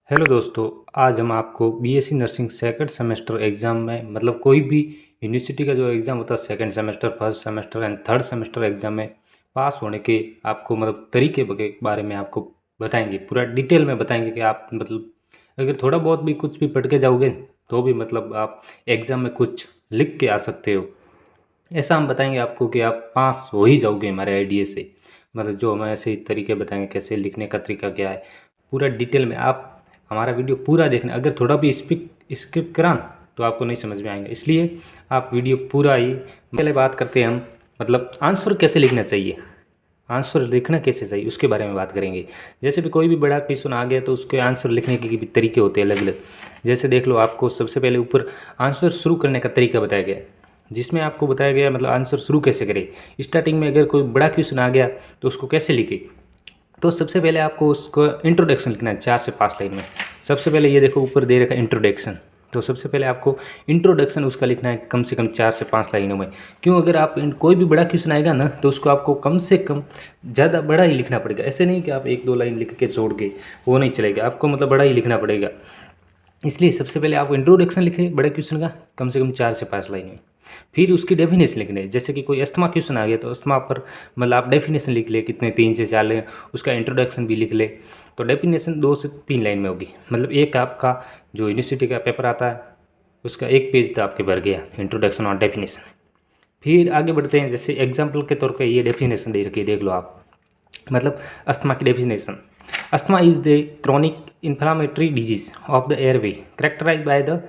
Hello दोस्तों। आज हम आपको BSc nursing second semester exam में मतलब कोई भी यूनिवर्सिटी का जो एग्ज़ाम होता है second semester first semester and third semester exam में पास होने के आपको मतलब तरीके के बारे में आपको बताएंगे, पूरा डिटेल में बताएंगे कि आप मतलब अगर थोड़ा बहुत भी कुछ भी पढ़ के जाओगे तो भी मतलब आप एग्ज़ाम में कुछ लिख के आ सकते हो। ऐसा हम बताएंगे आपको कि आप पास हो ही जाओगे हमारे आइडिया से। मतलब जो हम ऐसे तरीके बताएंगे कैसे लिखने का तरीका क्या है, पूरा डिटेल में आप हमारा वीडियो पूरा देखना। अगर थोड़ा भी स्किप करा तो आपको नहीं समझ में आएगा, इसलिए आप वीडियो पूरा ही। पहले बात करते हैं हम मतलब आंसर कैसे लिखना चाहिए, आंसर लिखना कैसे चाहिए उसके बारे में बात करेंगे। जैसे भी कोई भी बड़ा क्वेश्चन आ गया तो उसके आंसर लिखने के भी तरीके होते हैं अलग अलग। जैसे देख लो, आपको सबसे पहले ऊपर आंसर शुरू करने का तरीका बताया गया है, जिसमें आपको बताया गया मतलब आंसर शुरू कैसे करें। स्टार्टिंग में अगर कोई बड़ा क्वेश्चन आ गया तो उसको कैसे लिखें। तो सबसे पहले आपको उसको इंट्रोडक्शन लिखना है 4 से 5 लाइन में। सबसे पहले ये देखो ऊपर दे रखा है इंट्रोडक्शन, तो सबसे पहले आपको इंट्रोडक्शन उसका लिखना है कम से कम 4 से 5 लाइनों में। क्यों, अगर आप कोई भी बड़ा क्वेश्चन आएगा ना तो उसको आपको कम से कम ज़्यादा बड़ा ही लिखना पड़ेगा। ऐसे नहीं कि आप 1-2 लाइन लिख के छोड़ के, वो नहीं चलेगा, आपको मतलब बड़ा ही लिखना पड़ेगा। इसलिए सबसे पहले आप इंट्रोडक्शन लिखें बड़े क्वेश्चन का कम से कम 4 से 5 लाइन में। फिर उसकी डेफिनेशन लिखनी है। जैसे कि कोई अस्थमा क्वेश्चन आ गया तो अस्थमा पर मतलब आप डेफिनेशन लिख ले कितने 3 से 4 लाइन, उसका इंट्रोडक्शन भी लिख ले। तो डेफिनेशन 2 से 3 लाइन में होगी। मतलब एक आपका जो यूनिवर्सिटी का पेपर आता है उसका एक पेज तो आपके भर गया इंट्रोडक्शन और डेफिनेशन। फिर आगे बढ़ते हैं। जैसे एग्जाम्पल के तौर पे ये डेफिनेशन दे रखी है, देख लो आप। मतलब अस्थमा की definition, asthma is the chronic inflammatory disease of the airway characterise by the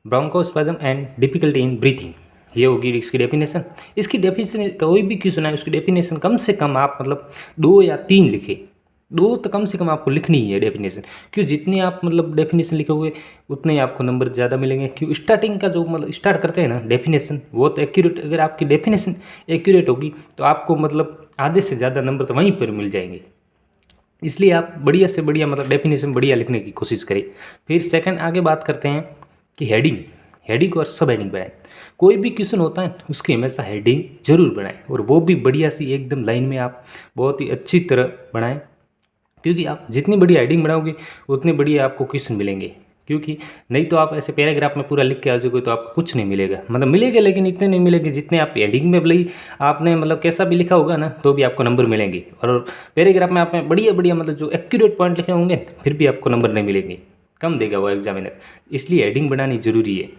bronchospasm and difficulty in breathing. ये होगी इसकी डेफिनेशन। इसकी डेफिनेशन कोई भी क्वेश्चन है उसकी डेफिनेशन कम से कम आप मतलब 2 या 3 लिखे। 2 तो कम से कम आपको लिखनी ही है डेफिनेशन। क्यों, जितनी आप मतलब डेफिनेशन लिखोगे उतने ही आपको नंबर ज़्यादा मिलेंगे। क्यों, स्टार्टिंग का जो मतलब स्टार्ट करते हैं ना डेफिनेशन वो तो एक्यूरेट, अगर आपकी डेफिनेशन एक्यूरेट होगी तो आपको मतलब आधे से ज़्यादा नंबर तो वहीं पर मिल जाएंगे। इसलिए आप बढ़िया से बढ़िया मतलब डेफिनेशन बढ़िया लिखने की कोशिश करें। फिर सेकंड आगे बात करते हैं कि हेडिंग, हेडिंग और सब हेडिंग बनाएं। कोई भी क्वेश्चन होता है उसकी हमेशा हेडिंग जरूर बनाएं, और वो भी बढ़िया सी एकदम लाइन में आप बहुत ही अच्छी तरह बनाएं। क्योंकि आप जितनी बढ़िया हेडिंग बनाओगे उतने बढ़िया आपको क्वेश्चन मिलेंगे। क्योंकि नहीं तो आप ऐसे पैराग्राफ में पूरा लिख के आ जाओगे तो आपको कुछ नहीं मिलेगा, मतलब मिलेगा लेकिन इतने नहीं मिलेंगे जितने आप हेडिंग में भले आपने मतलब कैसा भी लिखा होगा ना तो भी आपको नंबर मिलेंगे। और पैराग्राफ में आपने बढ़िया बढ़िया मतलब जो एक्यूरेट पॉइंट लिखे होंगे फिर भी आपको नंबर नहीं मिलेंगे, कम देगा वो एग्जामिनर। इसलिए हेडिंग बनानी जरूरी है।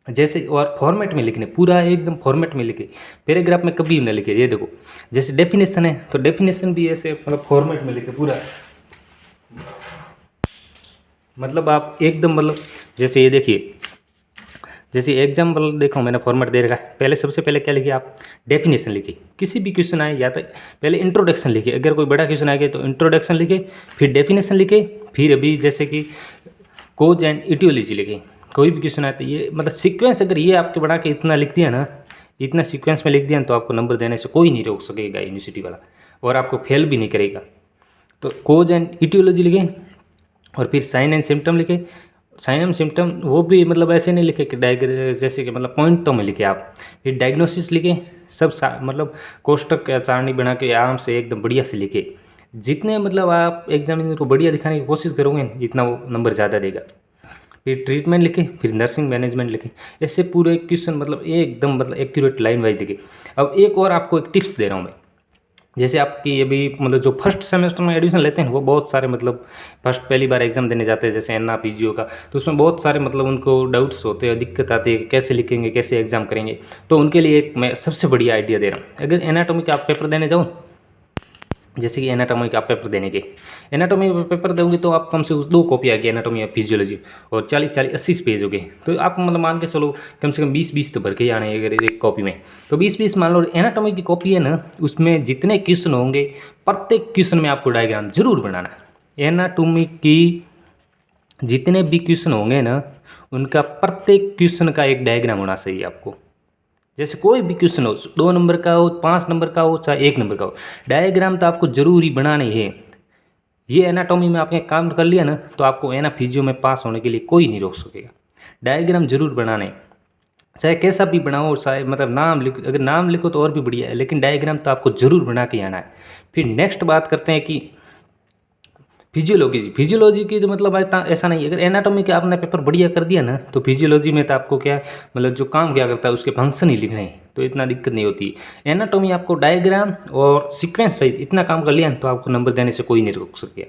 जैसे और फॉर्मेट में लिखने, पूरा एकदम फॉर्मेट में लिखे, पैराग्राफ में कभी ना लिखे। ये देखो जैसे डेफिनेशन है तो डेफिनेशन भी ऐसे मतलब फॉर्मेट में लिखे पूरा। मतलब आप एकदम मतलब जैसे ये देखिए, जैसे एग्जाम्पल देखो मैंने फॉर्मेट दे रखा है। पहले सबसे पहले क्या लिखे आप, डेफिनेशन लिखे। किसी भी क्वेश्चन आए या तो पहले इंट्रोडक्शन लिखे, अगर कोई बड़ा क्वेश्चन आ गया तो इंट्रोडक्शन लिखे, फिर डेफिनेशन लिखे, फिर अभी जैसे कि कोज एंड इटियोलॉजी लिखे। कोई भी क्वेश्चन आए तो ये मतलब सीक्वेंस अगर ये आपके बना के इतना लिख दिया ना, इतना सीक्वेंस में लिख दिया तो आपको नंबर देने से कोई नहीं रोक सकेगा यूनिवर्सिटी वाला, और आपको फेल भी नहीं करेगा। तो कोज एंड इटियोलॉजी लिखे, और फिर साइन एंड सिम्टम लिखे। साइन एंड सिम्टम वो भी मतलब ऐसे नहीं लिखे कि जैसे कि मतलब पॉइंटों में लिखे आप। फिर डायग्नोसिस लिखे, सब मतलब कोष्टक या सारणी बना के आराम से एकदम बढ़िया से लिखे। जितने मतलब आप एग्जामिनर को बढ़िया दिखाने की कोशिश करोगे इतना वो नंबर ज़्यादा देगा। फिर ट्रीटमेंट लिखे, फिर नर्सिंग मैनेजमेंट लिखे। ऐसे पूरे क्वेश्चन मतलब एकदम मतलब एक्यूरेट लाइन वाइज लिखे। अब एक और आपको एक टिप्स दे रहा हूँ मैं। जैसे आपकी अभी मतलब जो फर्स्ट सेमेस्टर में एडमिशन लेते हैं वो बहुत सारे मतलब फर्स्ट पहली बार एग्जाम देने जाते हैं जैसे एन पीजीओ का, तो उसमें बहुत सारे मतलब उनको डाउट्स होते हैं, दिक्कत आती है कैसे लिखेंगे कैसे एग्जाम करेंगे। तो उनके लिए एक मैं सबसे बढ़िया आइडिया दे रहा हूँ। अगर एनाटॉमी का आप पेपर देने जाओ, जैसे कि एनाटॉमी का पेपर देने के, एनाटॉमी का पेपर दोगे तो आप कम से कम 2 कॉपी आ गई एनाटॉमी या फिजियोलॉजी, और 40-40-80 पेज हो गए। तो आप मतलब मान के चलो कम से कम 20-20 तो भर के ही आने अगर एक कॉपी में, तो 20-20 मान लो। एनाटॉमी की कॉपी है ना, उसमें जितने क्वेश्चन होंगे प्रत्येक क्वेश्चन में आपको डायग्राम जरूर बनाना है। एनाटॉमी की जितने भी क्वेश्चन होंगे ना उनका प्रत्येक क्वेश्चन का एक डायग्राम होना चाहिए आपको। जैसे कोई भी क्वेश्चन हो, 2 नंबर का हो, 5 नंबर का हो, चाहे 1 नंबर का हो, डायग्राम तो आपको जरूरी बनाना ही है। ये एनाटॉमी में आपने काम कर लिया ना तो आपको एना फिजियो में पास होने के लिए कोई नहीं रोक सकेगा। डायग्राम जरूर बनाने, चाहे कैसा भी बनाओ, चाहे मतलब नाम लिखो, अगर नाम लिखो तो और भी बढ़िया है, लेकिन डायग्राम तो आपको जरूर बना के आना है। फिर नेक्स्ट बात करते हैं कि फिजियोलॉजी की तो मतलब ऐसा नहीं है। अगर एनाटॉमी का आपने पेपर बढ़िया कर दिया ना, तो फिजियोलॉजी में तो आपको क्या मतलब जो काम क्या करता है उसके फंक्शन ही लिखने हैं, तो इतना दिक्कत नहीं होती। एनाटॉमी आपको डायग्राम और सीक्वेंस वाइज इतना काम कर लिया ना, तो आपको नंबर देने से कोई नहीं रोक सके।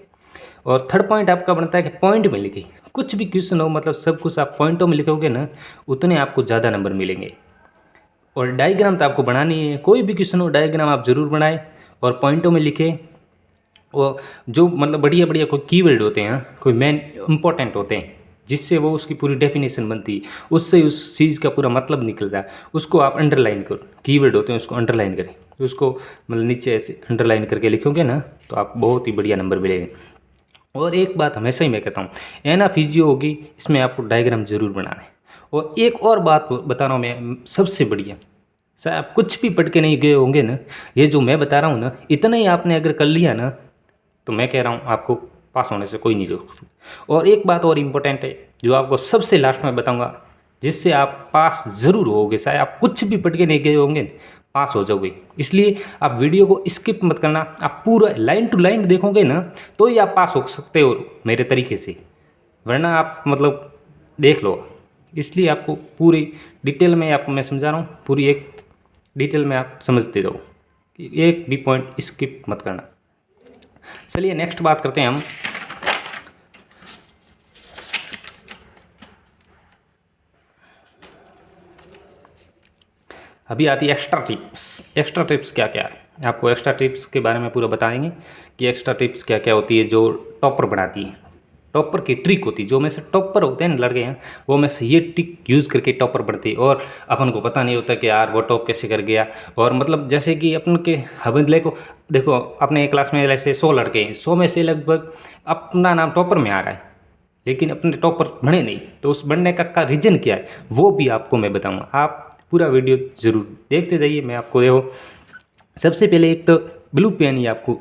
और थर्ड पॉइंट आपका बनता है कि पॉइंट में लिखे, कुछ भी क्वेश्चन हो मतलब सब कुछ आप पॉइंटों में लिखोगे ना, उतने आपको ज़्यादा नंबर मिलेंगे। और डायग्राम तो आपको बनानी है, कोई भी क्वेश्चन हो डायग्राम आप ज़रूर बनाएं और पॉइंटों में लिखें। और जो मतलब बढ़िया बढ़िया कोई कीवर्ड होते हैं, कोई मेन इंपॉर्टेंट होते हैं, जिससे वो उसकी पूरी डेफिनेशन बनती है, उससे उस चीज़ का पूरा मतलब निकलता है, उसको आप अंडरलाइन करो। कीवर्ड होते हैं उसको अंडरलाइन करें, तो उसको मतलब नीचे ऐसे अंडरलाइन करके लिखोगे ना, तो आप बहुत ही बढ़िया नंबर मिलेंगे। और एक बात हमेशा ही मैं कहता हूँ, एना फिजियो होगी इसमें आपको डायग्राम जरूर बनाना है। और एक और बात बता रहा हूँ मैं, सबसे बढ़िया, सर आप कुछ भी पढ़ के नहीं गए होंगे ना, ये जो मैं बता रहा हूँ ना, इतना ही आपने अगर कर लिया ना, तो मैं कह रहा हूँ आपको पास होने से कोई नहीं रोक सकता। और एक बात और इम्पोर्टेंट है जो आपको सबसे लास्ट में बताऊँगा, जिससे आप पास ज़रूर होगे। शायद आप कुछ भी पढ़ के नहीं गए होंगे, पास हो जाओगे। इसलिए आप वीडियो को स्किप मत करना, आप पूरा लाइन टू लाइन देखोगे ना, तो ही आप पास हो सकते हो मेरे तरीके से, वरना आप मतलब देख लो। इसलिए आपको पूरी डिटेल में आप मैं समझा रहा हूँ, पूरी एक डिटेल में आप समझते रहो, एक भी पॉइंट स्किप मत करना। चलिए नेक्स्ट बात करते हैं हम। अभी आती है एक्स्ट्रा टिप्स। एक्स्ट्रा टिप्स क्या क्या है, आपको एक्स्ट्रा टिप्स के बारे में पूरा बताएंगे कि एक्स्ट्रा टिप्स क्या क्या होती है जो टॉपर बनाती है। टॉपर की ट्रिक होती है, जो में से टॉपर होते हैं ना लड़के हैं, वो में से ये ट्रिक यूज़ करके टॉपर बनती है। और अपन को पता नहीं होता कि यार वो टॉप कैसे कर गया। और मतलब जैसे कि अपन के हवंदले को देखो, अपने क्लास में ऐसे 100 लड़के हैं, 100 में से लगभग अपना नाम टॉपर में आ रहा है, लेकिन अपने टॉपर बने नहीं। तो उस बनने का रीज़न क्या है वो भी आपको मैं बताऊँगा। आप पूरा वीडियो ज़रूर देखते जाइए। मैं आपको देखो, सबसे पहले एक तो ब्लू पेन ही आपको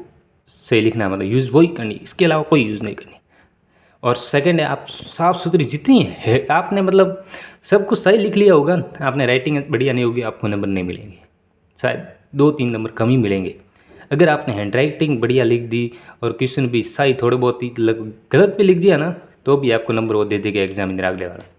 सही लिखना, मतलब यूज़ वही करनी, इसके अलावा कोई यूज़ नहीं करनी। और सेकंड है, आप साफ़ सुथरी जितनी है आपने मतलब सब कुछ सही लिख लिया होगा, आपने राइटिंग बढ़िया नहीं होगी, आपको नंबर नहीं मिलेंगे, शायद 2-3 नंबर कम ही मिलेंगे। अगर आपने हैंड राइटिंग बढ़िया लिख दी और क्वेश्चन भी सही थोड़े बहुत ही गलत भी लिख दिया ना, तो भी आपको नंबर वो दे देगा एग्जामिनर अगले वाला।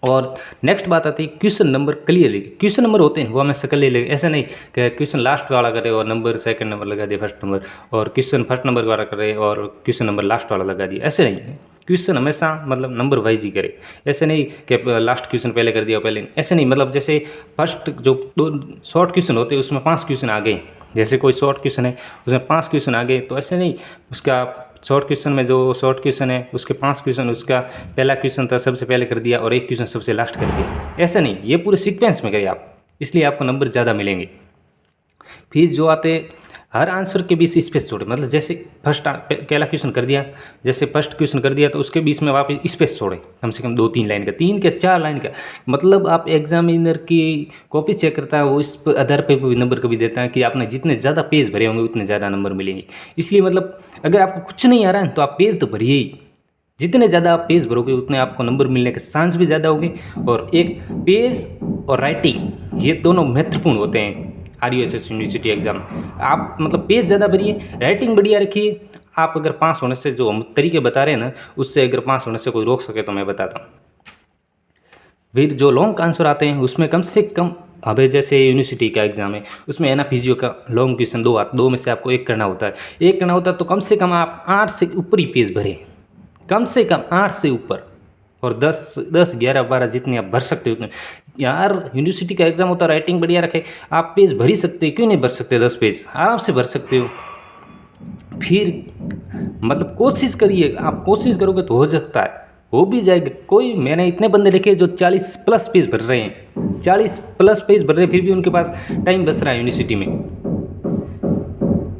और नेक्स्ट बात आती है क्वेश्चन नंबर क्लियर लिखे। क्वेश्चन नंबर होते हैं वो हमें सकल ले लगे, ऐसा नहीं कि क्वेश्चन लास्ट वाला करे और नंबर सेकंड नंबर लगा दिया फर्स्ट नंबर, और क्वेश्चन फर्स्ट नंबर वाला करे और क्वेश्चन नंबर लास्ट वाला लगा दिया, ऐसे नहीं है। क्वेश्चन हमेशा मतलब नंबर वाइज ही करे, ऐसे नहीं कि लास्ट क्वेश्चन पहले कर दिया पहले, ऐसे नहीं। मतलब जैसे फर्स्ट जो 2 शॉर्ट क्वेश्चन होते हैं उसमें 5 क्वेश्चन आ गए, जैसे कोई शॉर्ट क्वेश्चन है उसमें 5 क्वेश्चन आ गए, तो ऐसे नहीं उसका शॉर्ट क्वेश्चन में जो शॉर्ट क्वेश्चन है उसके 5 क्वेश्चन उसका पहला क्वेश्चन था सबसे पहले कर दिया और एक क्वेश्चन सबसे लास्ट कर दिया, ऐसा नहीं। ये पूरे सीक्वेंस में करिए आप, इसलिए आपको नंबर ज़्यादा मिलेंगे। फिर जो आते हर आंसर के बीच स्पेस छोड़े, मतलब जैसे फर्स्ट पहला क्वेश्चन कर दिया, जैसे फर्स्ट क्वेश्चन कर दिया तो उसके बीच में वापस स्पेस छोड़े, कम से कम 2-3 लाइन का, 3 के 4 लाइन का। मतलब आप एग्जामिनर की कॉपी चेक करता है, वो इस आधार पे भी नंबर कभी देता है कि आपने जितने ज़्यादा पेज भरे होंगे उतने ज़्यादा नंबर मिलेंगे। इसलिए मतलब अगर आपको कुछ नहीं आ रहा है तो आप पेज तो भरिए ही, जितने ज़्यादा आप पेज भरोगे उतने आपको नंबर मिलने के चांस भी ज़्यादा होंगे। और एक पेज और राइटिंग ये दोनों महत्वपूर्ण होते हैं RUSS यूनिवर्सिटी एग्जाम। आप मतलब पेज ज़्यादा भरिए, राइटिंग बढ़िया रखिए। आप अगर पास होने से जो हम तरीके बता रहे हैं ना, उससे अगर पास होने से कोई रोक सके तो मैं बताता हूँ। फिर जो लॉन्ग आंसर आते हैं उसमें कम से कम, अभी जैसे यूनिवर्सिटी का एग्जाम है उसमें है ना फिजियो का लॉन्ग क्वेश्चन 2 में से आपको एक करना होता है, एक करना होता है, तो कम से कम आप 8 से ऊपर ही पेज भरें, कम से कम 8 से ऊपर। और 10, 11, 12 जितने आप भर सकते हो उतने। यार यूनिवर्सिटी का एग्जाम होता है, राइटिंग बढ़िया रखे, आप पेज भर ही सकते हो, क्यों नहीं भर सकते? 10 पेज आराम से भर सकते हो। फिर मतलब कोशिश करिए, आप कोशिश करोगे तो हो सकता है, हो भी जाएगा। कोई मैंने इतने बंदे देखे जो 40 प्लस पेज भर रहे हैं, 40 प्लस पेज भर रहे हैं, फिर भी उनके पास टाइम बच रहा है यूनिवर्सिटी में।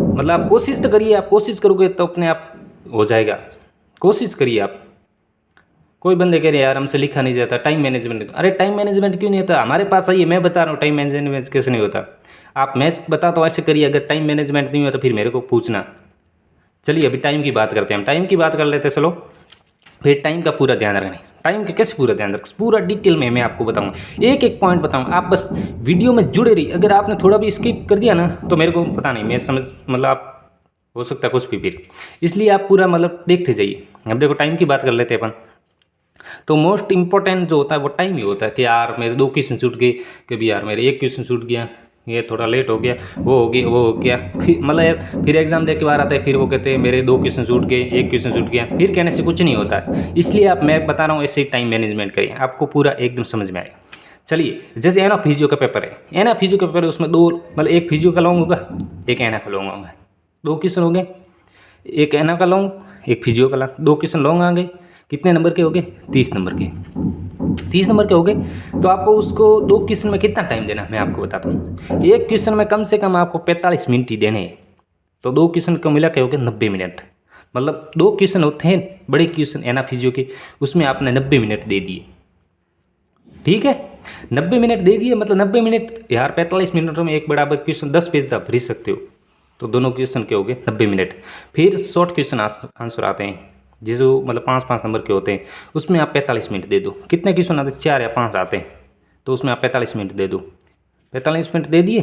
मतलब आप कोशिश तो करिए, आप कोशिश करोगे तो अपने आप हो जाएगा, कोशिश करिए आप। कोई बंदे कह रहे यार हमसे लिखा नहीं जाता, टाइम मैनेजमेंट, अरे टाइम मैनेजमेंट क्यों नहीं होता? हमारे पास आइए, मैं बता रहा हूँ टाइम मैनेजमेंट कैसे नहीं होता। आप मैं बताता हूँ ऐसे करिए, अगर टाइम मैनेजमेंट नहीं होता फिर मेरे को पूछना। चलिए अभी टाइम की बात करते हैं, हम टाइम की बात कर लेते हैं। चलो फिर टाइम का पूरा ध्यान रखना है। टाइम का कैसे पूरा ध्यान रख, पूरा डिटेल में मैं आपको बताऊंगा, एक एक पॉइंट बताऊंगा। आप बस वीडियो में जुड़े रहिए। अगर आपने थोड़ा भी स्किप कर दिया ना तो मेरे को पता नहीं, मैं समझ मतलब आप हो सकता है कुछ भी फिर, इसलिए आप पूरा मतलब देखते जाइए। अब देखो टाइम की बात कर लेते हैं अपन। तो मोस्ट इंपॉर्टेंट जो होता है वो टाइम ही होता है कि यार मेरे 2 क्वेश्चन छूट गए, कभी यार मेरे 1 क्वेश्चन छूट गया, ये थोड़ा लेट हो गया, वो हो गया, फिर मतलब फिर एग्जाम दे के बाहर आता है, फिर वो कहते हैं मेरे 2 क्वेश्चन छूट गए, 1 क्वेश्चन छूट गया, फिर कहने से कुछ नहीं होता है। इसलिए आप, मैं बता रहा हूँ ऐसे ही टाइम मैनेजमेंट करिए, आपको पूरा एकदम समझ में आएगा। चलिए, जैसे एना फिजियो का पेपर है, एना फिजियो का पेपर है, उसमें दो मतलब एक फिजियो का लॉन्ग होगा, एक एना का लॉन्ग होगा, 2 क्वेश्चन हो गए, एक एना का लॉन्ग, एक फिजियो का लॉन्ग, 2 क्वेश्चन लॉन्ग आ गए, कितने नंबर के हो गए? 30 नंबर के, 30 नंबर के हो गए। तो आपको उसको 2 क्वेश्चन में कितना टाइम देना मैं आपको बताता हूँ। एक क्वेश्चन में कम से कम आपको 45 मिनट ही देने हैं, तो 2 क्वेश्चन को मिला के हो गए 90 मिनट। मतलब 2 क्वेश्चन होते हैं बड़े क्वेश्चन एना फिजियो के, उसमें आपने 90 मिनट दे दिए, ठीक है। 90 मिनट दे दिए, मतलब 90 मिनट यार 45 मिनटों में एक बड़ा क्वेश्चन 10 पेज आप भर सकते हो, तो दोनों क्वेश्चन के हो गए 90 मिनट। फिर शॉर्ट क्वेश्चन आंसर आते हैं, जिसो मतलब 5-5 नंबर के होते हैं, उसमें आप 45 मिनट दे दो। कितने क्वेश्चन आते हैं? 4 या 5 आते हैं, तो उसमें आप 45 मिनट दे दो। 45 मिनट दे दिए।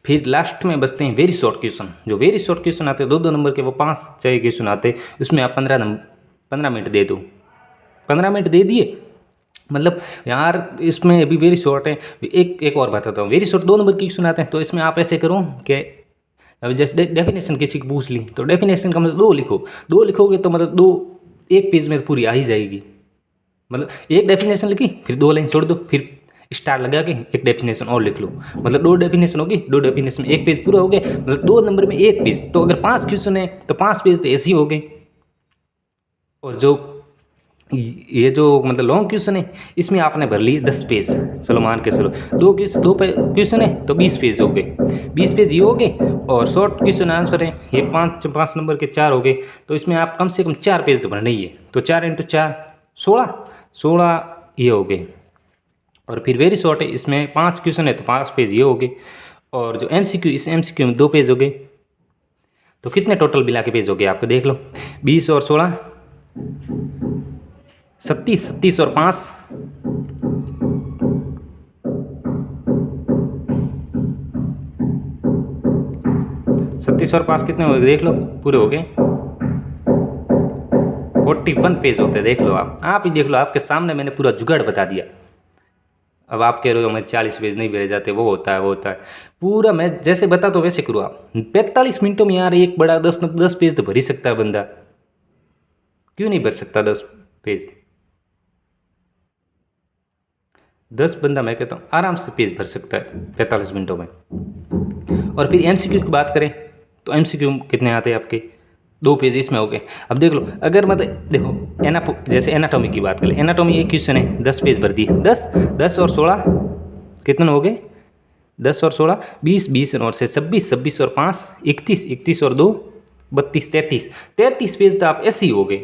फिर लास्ट में बचते हैं वेरी शॉर्ट क्वेश्चन, जो वेरी शॉर्ट क्वेश्चन आते हैं 2-2 नंबर के, वो 5-6 क्वेश्चन आते हैं, उसमें आप 15 मिनट दे दो। 15 मिनट दे दिए, मतलब यार इसमें अभी वेरी शॉर्ट है। एक और बताता हूँ, वेरी शॉर्ट 2 नंबर की क्वेश्चन आते हैं, तो इसमें आप ऐसे करो कि अभी जैसे डेफिनेशन किसी की पूछ ली, तो डेफिनेशन का मतलब 2 लिखो, 2 लिखोगे तो मतलब 2 एक पेज में तो पूरी आ ही जाएगी। मतलब एक डेफिनेशन लिखी, फिर 2 लाइन छोड़ दो, फिर स्टार लगा के एक डेफिनेशन और लिख लो, मतलब 2 डेफिनेशन होगी, 2 डेफिनेशन में 1 पेज पूरा हो गया, मतलब 2 नंबर में 1 पेज। तो अगर 5 क्वेश्चन है तो 5 पेज तो ऐसे ही हो गए। और जो ये जो मतलब लॉन्ग क्वेश्चन है, इसमें आपने भर लिए 10 पेज, चलो मान के चलो 2 क्वेश्चन है तो 20 पेज हो गए, 20 पेज ये हो गए। और शॉर्ट क्वेश्चन आंसर है ये 5 नंबर के 4 हो गए, तो इसमें आप कम से कम 4 पेज तो भरना ही है। तो 4 × 4 16 ये हो गए। और फिर वेरी शॉर्ट है, इसमें 5 क्वेश्चन है तो 5 पेज ये हो गए। और जो MCQ, इस MCQ में 2 पेज हो गए। तो कितने टोटल मिला के पेज हो गए आपको देख लो, 20 और 16 37, 37 और 5 37 और 5 कितने हो गए देख लो, पूरे हो गए 41 पेज होते हैं। देख लो, आप ही देख लो, आपके सामने मैंने पूरा जुगाड़ बता दिया। अब आप कह रहे हो मैं 40 पेज नहीं भेजे जाते, वो होता है पूरा मैं जैसे बता तो वैसे करो आप। 45 मिनटों में यार एक बड़ा 10 पेज तो भर ही सकता है बंदा, क्यों नहीं भर सकता 10 पेज? 10 बंदा मैं कहता हूँ आराम से पेज भर सकता है 45 मिनटों में। और फिर MCQ की बात करें तो MCQ कितने आते हैं आपके? 2 पेज इसमें हो गए। अब देख लो, अगर मतलब देखो जैसे एनाटॉमी की बात करें, एनाटॉमी एक क्वेश्चन है 10 पेज भर दिए, 10 और 16 कितने हो गए? 10 और 16 20, 20 और से 26, 26 और 5 31, 31 और 2 32, 33 पेज तो आप ऐसे ही हो गए।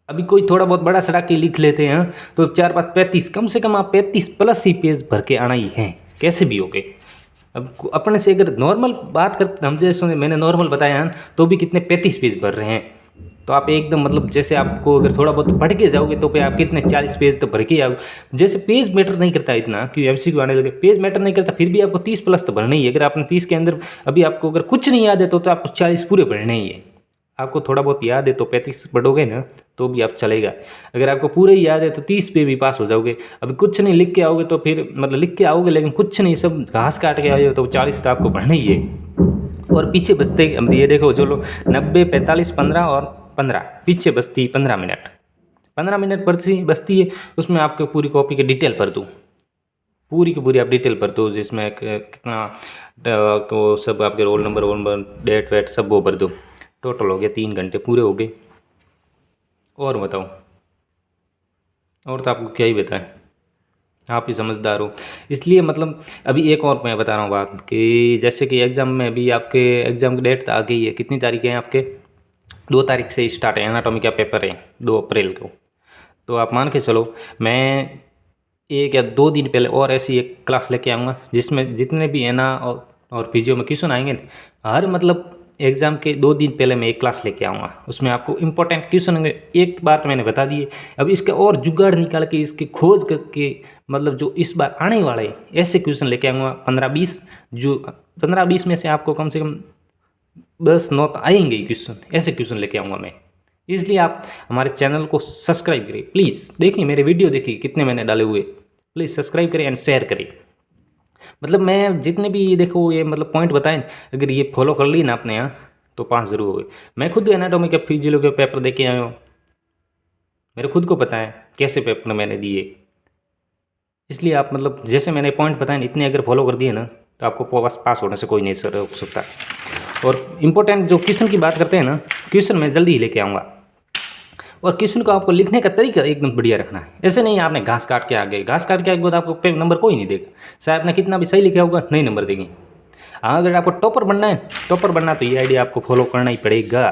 अभी कोई थोड़ा बहुत बड़ा सड़ा के लिख लेते हैं तो 4-5 35, कम से कम आप 35 प्लस ही पेज भर के आना ही है, कैसे भी हो गए। अब अपने से अगर नॉर्मल बात करते, हम जैसे मैंने नॉर्मल बताया तो भी कितने 35 पेज भर रहे हैं, तो आप एकदम मतलब जैसे आपको अगर थोड़ा बहुत पढ़ के जाओगे तो पे आप कितने 40 पेज तो भर के आओ। जैसे पेज मैटर नहीं करता इतना, क्योंकि MCQ आने लगे पेज मैटर नहीं करता, फिर भी आपको 30 प्लस तो भरना ही है। अगर आपने 30 के अंदर अभी आपको अगर कुछ नहीं याद है तो आपको 40 पूरे भरने ही है। आपको थोड़ा बहुत याद है तो 35 पढ़ोगे ना तो भी आप चलेगा। अगर आपको पूरे ही याद है तो 30 पे भी पास हो जाओगे। अभी कुछ नहीं लिख के आओगे तो फिर मतलब लिख के आओगे लेकिन कुछ नहीं, सब घास काट के आए हो तो 40 तो आपको पढ़ना ही है। और पीछे बचते ये देखो, चलो 90, 45, 15 और 15, पीछे बचती 15 मिनट, 15 मिनट बचती है। उसमें आपको पूरी कॉपी के डिटेल भर दूँ, पूरी की पूरी आप डिटेल भर दो, जिसमें कितना को सब आपके रोल नंबर डेट वेट सब वो भर दो। टोटल हो गया 3 घंटे पूरे हो गए। और बताओ, और तो आपको क्या ही बताएं, आप ही समझदार हो। इसलिए मतलब अभी एक और मैं बता रहा हूँ बात कि जैसे कि एग्ज़ाम में अभी आपके एग्ज़ाम की डेट आ गई है, कितनी तारीख है आपके? 2 तारीख से स्टार्ट है, एनाटॉमी का पेपर है 2 अप्रैल को। तो आप मान के चलो मैं 1 या 2 दिन पहले और ऐसी एक क्लास लेके आऊँगा जिसमें जितने भी एना और फिजियो में क्वेश्चन आएंगे, हर मतलब एग्ज़ाम के 2 दिन पहले मैं एक क्लास लेके आऊँगा। उसमें आपको इंपॉर्टेंट क्वेश्चन एक बार तो मैंने बता दिए, अब इसका और जुगाड़ निकाल के इसकी खोज करके मतलब जो इस बार आने वाले ऐसे क्वेश्चन लेके आऊँगा 15-20, जो 15-20 में से आपको कम से कम 10 9 तो आएंगे ही क्वेश्चन, ऐसे क्वेश्चन लेके आऊँगा मैं। इसलिए आप हमारे चैनल को सब्सक्राइब करें प्लीज़, देखिए मेरे वीडियो देखिए कितने मैंने डाले हुए, प्लीज़ सब्सक्राइब करें एंड शेयर करें। मतलब मैं जितने भी ये देखो ये मतलब पॉइंट बताएं, अगर ये फॉलो कर ली ना आपने यहाँ तो पास जरूर हो गए। मैं खुद एनाटॉमी का फिजियोलॉजी के पेपर दे के आया हूँ, मेरे खुद को पता है कैसे पेपर मैंने दिए। इसलिए आप मतलब जैसे मैंने पॉइंट बताए ना, इतने अगर फॉलो कर दिए ना तो आपको पास होने से कोई नहीं सर रोक सकता। और इम्पोर्टेंट जो क्वेश्चन की बात करते हैं ना, क्वेश्चन मैं जल्दी ही लेके आऊँगा। और क्वेश्चन को आपको लिखने का तरीका एकदम बढ़िया रखना है। ऐसे नहीं आपने घास काट के आ गए, घास काट के आगे तो आपको पे नंबर कोई नहीं देगा, चाहे आपने कितना भी सही लिखा होगा नहीं नंबर देंगे। हाँ अगर आपको टॉपर बनना है, टॉपर बनना तो ये आइडिया आपको फॉलो करना ही पड़ेगा।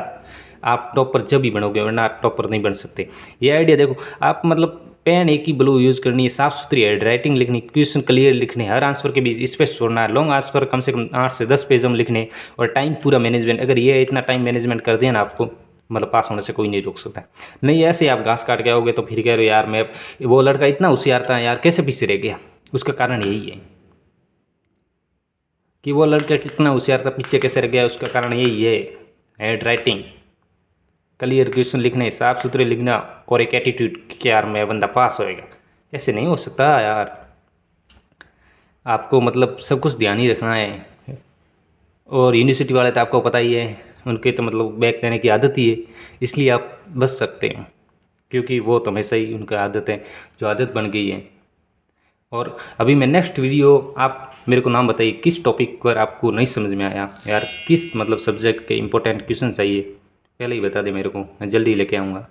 आप टॉपर जब भी बनोगे, वरना आप टॉपर नहीं बन सकते। ये आइडिया देखो, आप मतलब पेन एक ही ब्लू यूज़ करनी है, साफ सुथरी हैंड राइटिंग लिखनी, क्वेश्चन क्लियर लिखने, हर आंसर के बीच स्पेस छोड़ना, लॉन्ग आंसर कम से कम 8 से 10 पेज हम लिखने, और टाइम पूरा मैनेजमेंट। अगर ये इतना टाइम मैनेजमेंट कर दिया ना आपको, मतलब पास होने से कोई नहीं रोक सकता। नहीं ऐसे आप घास काट के आओगे तो फिर कह रहे हो यार मैं, वो लड़का इतना होशियार था यार कैसे पीछे रह गया। उसका कारण यही है कि वो लड़का कितना होशियार था पीछे कैसे रह गया, उसका कारण यही है हैंड राइटिंग, क्लियर क्वेश्चन लिखने, साफ सुथरे लिखना, और एक एटीट्यूड कि यार मैं बंदा पास होएगा। ऐसे नहीं हो सकता यार, आपको मतलब सब कुछ ध्यान ही रखना है। और यूनिवर्सिटी वाले तो आपको पता ही है, उनके तो मतलब बैक देने की आदत ही है, इसलिए आप बच सकते हैं, क्योंकि वो तो हमेशा ही उनका आदत है, जो आदत बन गई है। और अभी मैं नेक्स्ट वीडियो, आप मेरे को नाम बताइए किस टॉपिक पर आपको नहीं समझ में आया यार, किस मतलब सब्जेक्ट के इंपॉर्टेंट क्वेश्चन चाहिए, पहले ही बता दे मेरे को, मैं जल्दी लेके आऊँगा।